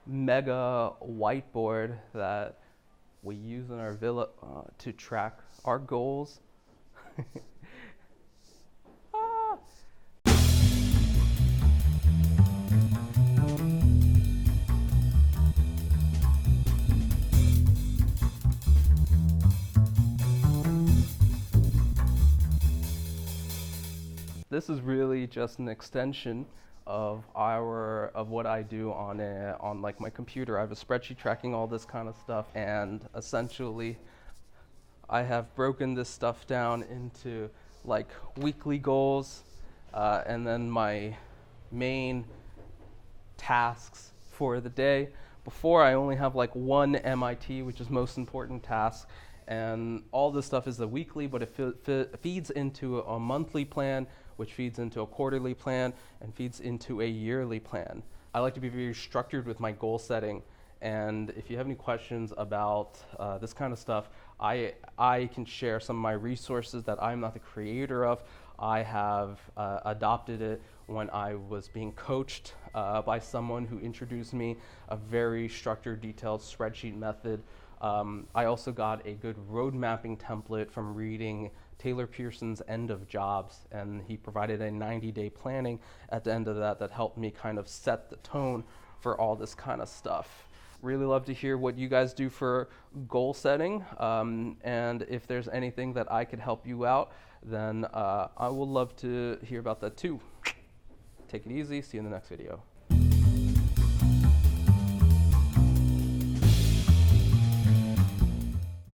mega whiteboard that we use in our villa to track our goals. Ah. This is really just an extension of what I do on like my computer. I have a spreadsheet tracking all this kind of stuff, and essentially I have broken this stuff down into like weekly goals, and then my main tasks for the day. Before, I only have like one MIT, which is most important task, and all this stuff is the weekly, but it feeds into a monthly plan, which feeds into a quarterly plan, and feeds into a yearly plan. I like to be very structured with my goal setting, and if you have any questions about this kind of stuff, I can share some of my resources that I'm not the creator of. I have adopted it when I was being coached by someone who introduced me a very structured, detailed spreadsheet method. I also got a good road mapping template from reading Taylor Pearson's End of Jobs, and he provided a 90-day planning at the end of that helped me kind of set the tone for all this kind of stuff. Really love to hear what you guys do for goal setting, and if there's anything that I could help you out, then I would love to hear about that too. Take it easy. See you in the next video.